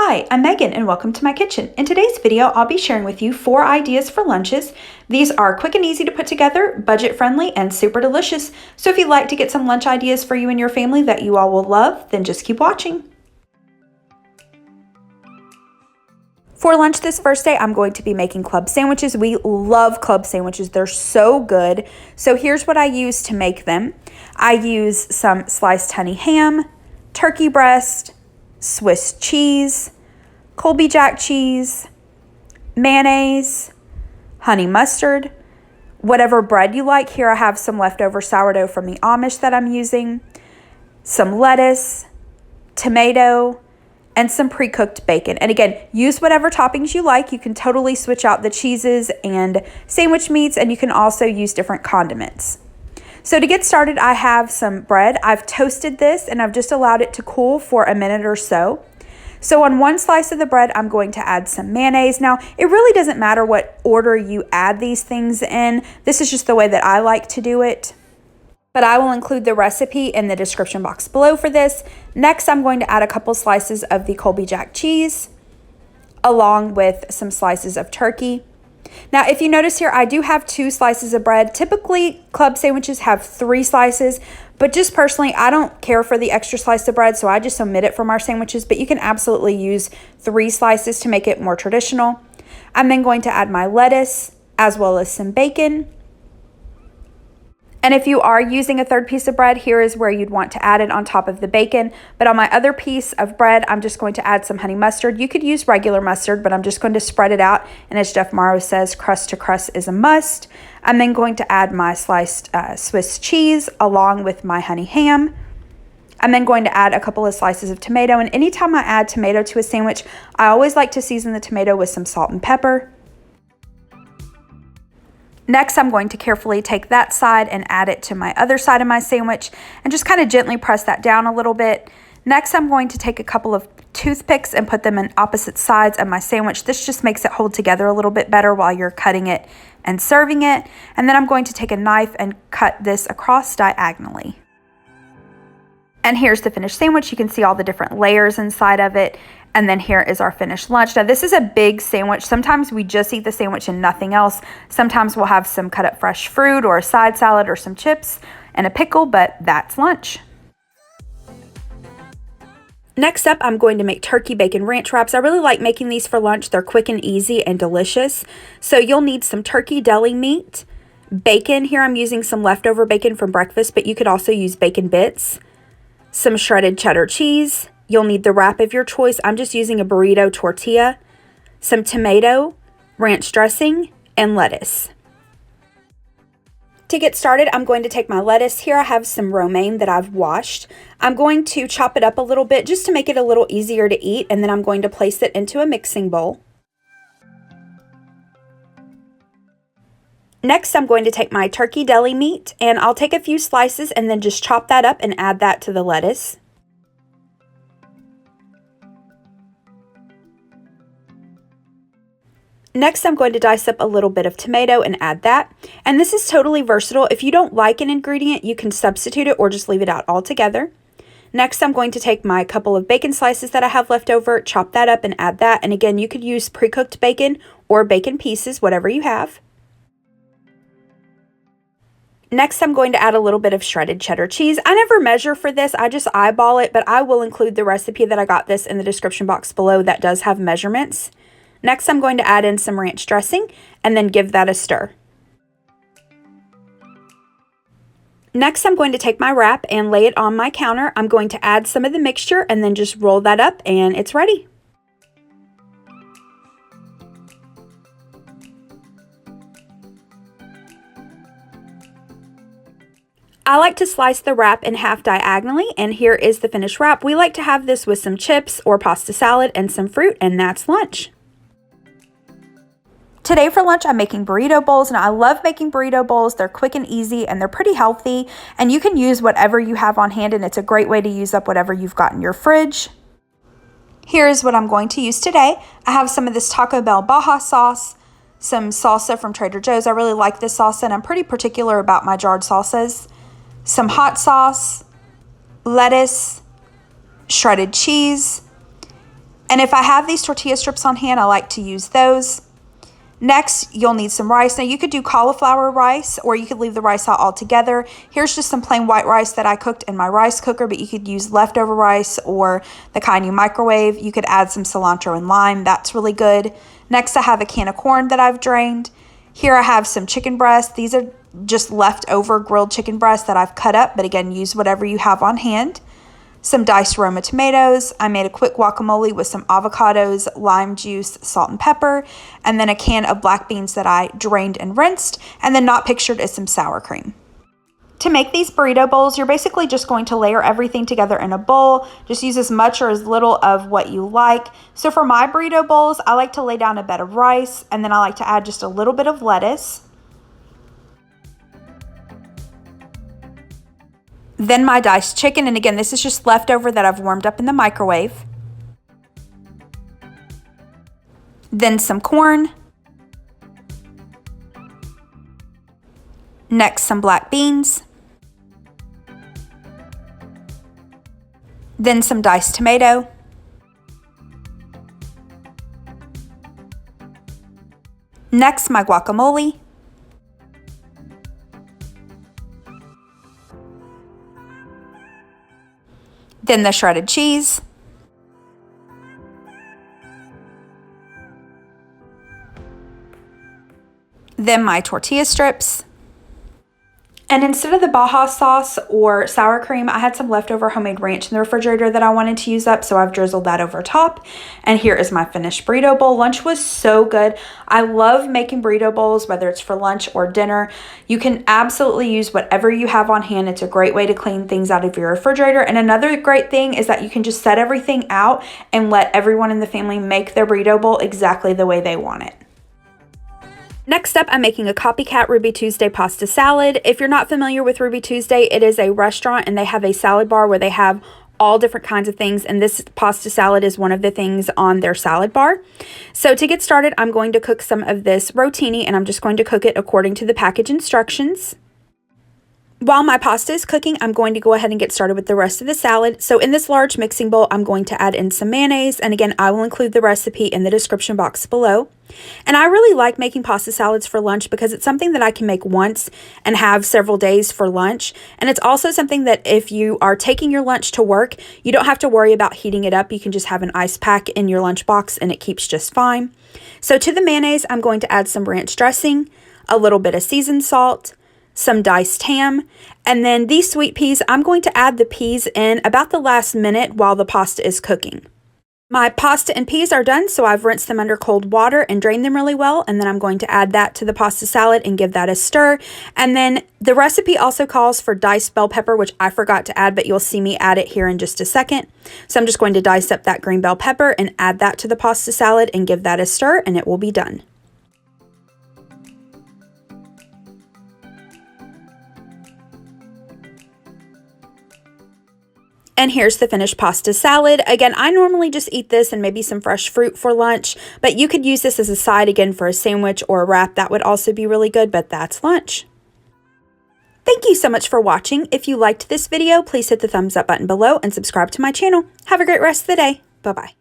Hi, I'm Megan and welcome to my kitchen. In today's video, I'll be sharing with you 4 ideas for lunches. These are quick and easy to put together, budget friendly, and super delicious. So if you'd like to get some lunch ideas for you and your family that you all will love, then just keep watching. For lunch this first day, I'm going to be making club sandwiches. We love club sandwiches. They're so good. So here's what I use to make them. I use some sliced honey ham, turkey breast, Swiss cheese, Colby Jack cheese, mayonnaise, honey mustard, whatever bread you like. Here I have some leftover sourdough from the Amish that I'm using, some lettuce, tomato, and some pre-cooked bacon. And again, use whatever toppings you like. You can totally switch out the cheeses and sandwich meats, and you can also use different condiments. So to get started, I have some bread. I've toasted this and I've just allowed it to cool for a minute or so. So on one slice of the bread, I'm going to add some mayonnaise. Now, it really doesn't matter what order you add these things in. This is just the way that I like to do it. But I will include the recipe in the description box below for this. Next, I'm going to add a couple slices of the Colby Jack cheese, along with some slices of turkey. Now, if you notice here, I do have 2 slices of bread. Typically, club sandwiches have 3 slices, but just personally, I don't care for the extra slice of bread, so I just omit it from our sandwiches, but you can absolutely use 3 slices to make it more traditional. I'm then going to add my lettuce, as well as some bacon. And if you are using a third piece of bread, here is where you'd want to add it on top of the bacon. But on my other piece of bread, I'm just going to add some honey mustard. You could use regular mustard, but I'm just going to spread it out. And as Jeff Morrow says, crust to crust is a must. I'm then going to add my sliced Swiss cheese along with my honey ham. I'm then going to add a couple of slices of tomato. And anytime I add tomato to a sandwich, I always like to season the tomato with some salt and pepper. Next, I'm going to carefully take that side and add it to my other side of my sandwich and just kind of gently press that down a little bit. Next, I'm going to take a couple of toothpicks and put them in opposite sides of my sandwich. This just makes it hold together a little bit better while you're cutting it and serving it. And then I'm going to take a knife and cut this across diagonally. And here's the finished sandwich. You can see all the different layers inside of it. And then here is our finished lunch. Now, this is a big sandwich. Sometimes we just eat the sandwich and nothing else. Sometimes we'll have some cut up fresh fruit or a side salad or some chips and a pickle, but that's lunch. Next up, I'm going to make turkey bacon ranch wraps. I really like making these for lunch. They're quick and easy and delicious. So you'll need some turkey deli meat, bacon. Here I'm using some leftover bacon from breakfast, but you could also use bacon bits, some shredded cheddar cheese. You'll need the wrap of your choice. I'm just using a burrito tortilla, some tomato, ranch dressing, and lettuce. To get started, I'm going to take my lettuce. Here I have some romaine that I've washed. I'm going to chop it up a little bit just to make it a little easier to eat, and then I'm going to place it into a mixing bowl. Next, I'm going to take my turkey deli meat, and I'll take a few slices and then just chop that up and add that to the lettuce. Next, I'm going to dice up a little bit of tomato and add that. And this is totally versatile. If you don't like an ingredient, you can substitute it or just leave it out altogether. Next, I'm going to take my couple of bacon slices that I have left over, chop that up and add that. And again, you could use pre-cooked bacon or bacon pieces, whatever you have. Next, I'm going to add a little bit of shredded cheddar cheese. I never measure for this, I just eyeball it, but I will include the recipe that I got this in the description box below that does have measurements. Next, I'm going to add in some ranch dressing and then give that a stir. Next, I'm going to take my wrap and lay it on my counter. I'm going to add some of the mixture and then just roll that up and it's ready. I like to slice the wrap in half diagonally, and here is the finished wrap. We like to have this with some chips or pasta salad and some fruit, and that's lunch. Today for lunch, I'm making burrito bowls, and I love making burrito bowls. They're quick and easy, and they're pretty healthy, and you can use whatever you have on hand, and it's a great way to use up whatever you've got in your fridge. Here's what I'm going to use today. I have some of this Taco Bell Baja sauce, some salsa from Trader Joe's. I really like this salsa, and I'm pretty particular about my jarred salsas. Some hot sauce, lettuce, shredded cheese, And if I have these tortilla strips on hand, I like to use those. Next, you'll need some rice. Now, you could do cauliflower rice, or you could leave the rice out altogether. Here's just some plain white rice that I cooked in my rice cooker, but you could use leftover rice or the kind you microwave. You could add some cilantro and lime. That's really good. Next, I have a can of corn that I've drained. Here I have some chicken breasts. These are just leftover grilled chicken breasts that I've cut up, but again, use whatever you have on hand. Some diced Roma tomatoes. I made a quick guacamole with some avocados, lime juice, salt and pepper, and then a can of black beans that I drained and rinsed, and then not pictured is some sour cream. To make these burrito bowls, you're basically just going to layer everything together in a bowl. Just use as much or as little of what you like. So for my burrito bowls, I like to lay down a bed of rice, and then I like to add just a little bit of lettuce. Then my diced chicken, and again, this is just leftover that I've warmed up in the microwave. Then some corn. Next, some black beans. Then some diced tomato. Next, my guacamole. Then the shredded cheese. Then my tortilla strips. And instead of the Baja sauce or sour cream, I had some leftover homemade ranch in the refrigerator that I wanted to use up, so I've drizzled that over top. And here is my finished burrito bowl. Lunch was so good. I love making burrito bowls, whether it's for lunch or dinner. You can absolutely use whatever you have on hand. It's a great way to clean things out of your refrigerator. And another great thing is that you can just set everything out and let everyone in the family make their burrito bowl exactly the way they want it. Next up, I'm making a Copycat Ruby Tuesday pasta salad. If you're not familiar with Ruby Tuesday, it is a restaurant and they have a salad bar where they have all different kinds of things, and this pasta salad is one of the things on their salad bar. So to get started, I'm going to cook some of this rotini, and I'm just going to cook it according to the package instructions. While my pasta is cooking, I'm going to go ahead and get started with the rest of the salad. So in this large mixing bowl, I'm going to add in some mayonnaise. And again, I will include the recipe in the description box below. And I really like making pasta salads for lunch because it's something that I can make once and have several days for lunch. And it's also something that if you are taking your lunch to work, you don't have to worry about heating it up. You can just have an ice pack in your lunchbox and it keeps just fine. So to the mayonnaise, I'm going to add some ranch dressing, a little bit of seasoned salt, some diced ham, and then these sweet peas, I'm going to add the peas in about the last minute while the pasta is cooking. My pasta and peas are done, so I've rinsed them under cold water and drained them really well, and then I'm going to add that to the pasta salad and give that a stir. And then the recipe also calls for diced bell pepper, which I forgot to add, but you'll see me add it here in just a second. So I'm just going to dice up that green bell pepper and add that to the pasta salad and give that a stir, and it will be done. And here's the finished pasta salad. Again, I normally just eat this and maybe some fresh fruit for lunch, but you could use this as a side again for a sandwich or a wrap. That would also be really good, but that's lunch. Thank you so much for watching. If you liked this video, please hit the thumbs up button below and subscribe to my channel. Have a great rest of the day. Bye-bye.